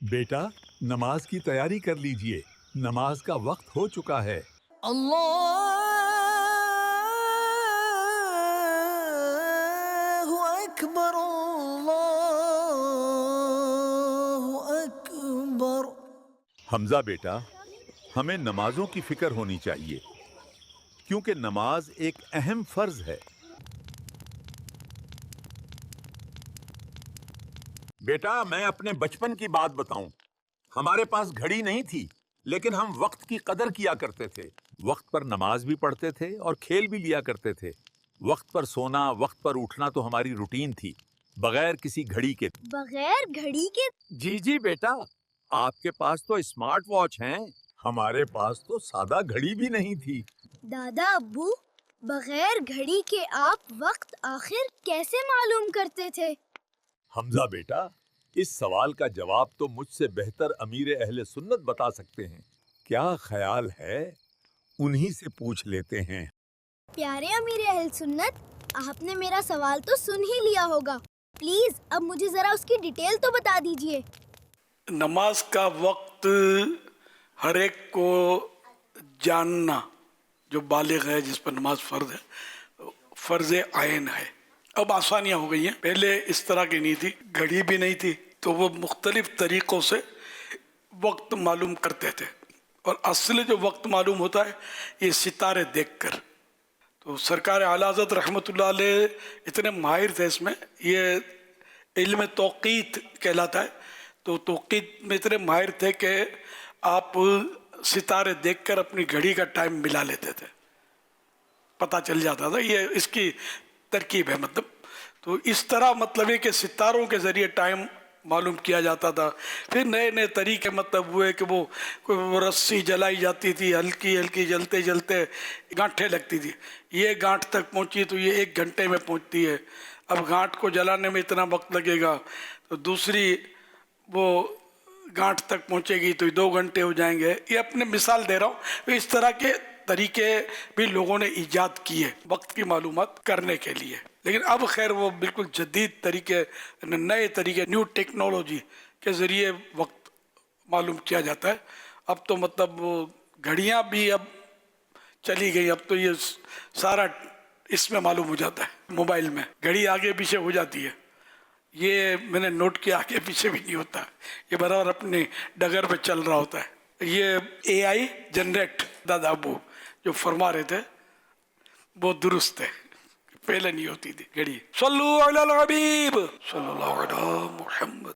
بیٹا نماز کی تیاری کر لیجئے، نماز کا وقت ہو چکا ہے۔ اللہ اکبر اللہ اکبر۔ حمزہ بیٹا، ہمیں نمازوں کی فکر ہونی چاہیے کیونکہ نماز ایک اہم فرض ہے۔ بیٹا میں اپنے بچپن کی بات بتاؤں، ہمارے پاس گھڑی نہیں تھی لیکن ہم وقت کی قدر کیا کرتے تھے، وقت پر نماز بھی پڑھتے تھے اور کھیل بھی لیا کرتے تھے۔ وقت پر سونا، وقت پر اٹھنا تو ہماری روٹین تھی، بغیر کسی گھڑی کے۔ بغیر گھڑی کے؟ جی بیٹا، آپ کے پاس تو اسمارٹ واچ ہیں، ہمارے پاس تو سادہ گھڑی بھی نہیں تھی۔ دادا ابو، بغیر گھڑی کے آپ وقت آخر کیسے معلوم کرتے تھے؟ حمزہ بیٹا، اس سوال کا جواب تو مجھ سے بہتر امیر اہل سنت بتا سکتے ہیں۔ کیا خیال ہے انہی سے پوچھ لیتے ہیں۔ پیارے امیر اہل سنت، آپ نے میرا سوال تو سن ہی لیا ہوگا، پلیز اب مجھے ذرا اس کی ڈیٹیل تو بتا دیجئے۔ نماز کا وقت ہر ایک کو جاننا، جو بالغ ہے، جس پر نماز فرض ہے، فرض عین ہے۔ اب آسانیاں ہو گئی ہیں، پہلے اس طرح کی نہیں تھی، گھڑی بھی نہیں تھی، تو وہ مختلف طریقوں سے وقت معلوم کرتے تھے، اور اصل جو وقت معلوم ہوتا ہے یہ ستارے دیکھ کر۔ تو سرکار اعلیٰ حضرت رحمۃ اللہ علیہ اتنے ماہر تھے اس میں، یہ علم توقیت کہلاتا ہے، تو توقیت میں اتنے ماہر تھے کہ آپ ستارے دیکھ کر اپنی گھڑی کا ٹائم ملا لیتے تھے، پتہ چل جاتا تھا۔ یہ اس کی ترکیب ہے، مطلب تو اس طرح مطلب ہے کہ ستاروں کے ذریعے ٹائم معلوم کیا جاتا تھا۔ پھر نئے نئے طریقے مطلب ہوئے کہ وہ رسی جلائی جاتی تھی، ہلکی ہلکی جلتے جلتے گانٹھیں لگتی تھی، یہ گانٹھ تک پہنچی تو یہ 1 گھنٹے میں پہنچتی ہے، اب گانٹھ کو جلانے میں اتنا وقت لگے گا، تو دوسری وہ گانٹھ تک پہنچے گی تو 2 گھنٹے ہو جائیں گے۔ یہ اپنے مثال دے رہا ہوں، اس طرح کے طریقے بھی لوگوں نے ایجاد کیے وقت کی معلومات کرنے کے لیے، لیکن اب خیر وہ بالکل جدید طریقے، نئے طریقے، نیو ٹیکنالوجی کے ذریعے وقت معلوم کیا جاتا ہے۔ اب تو مطلب وہ گھڑیاں بھی اب چلی گئی، اب تو یہ سارا اس میں معلوم ہو جاتا ہے، موبائل میں گھڑی آگے پیچھے ہو جاتی ہے۔ یہ میں نے نوٹ کیا آگے پیچھے بھی نہیں ہوتا، یہ برابر اپنی ڈگر پہ چل رہا ہوتا ہے۔ یہ AI جنریٹ دادا ابو جو فرما رہے تھے وہ درست ہے، پہلے نہیں ہوتی تھی گھڑی۔ صلو علی الحبیب صلی اللہ علیہ محمد۔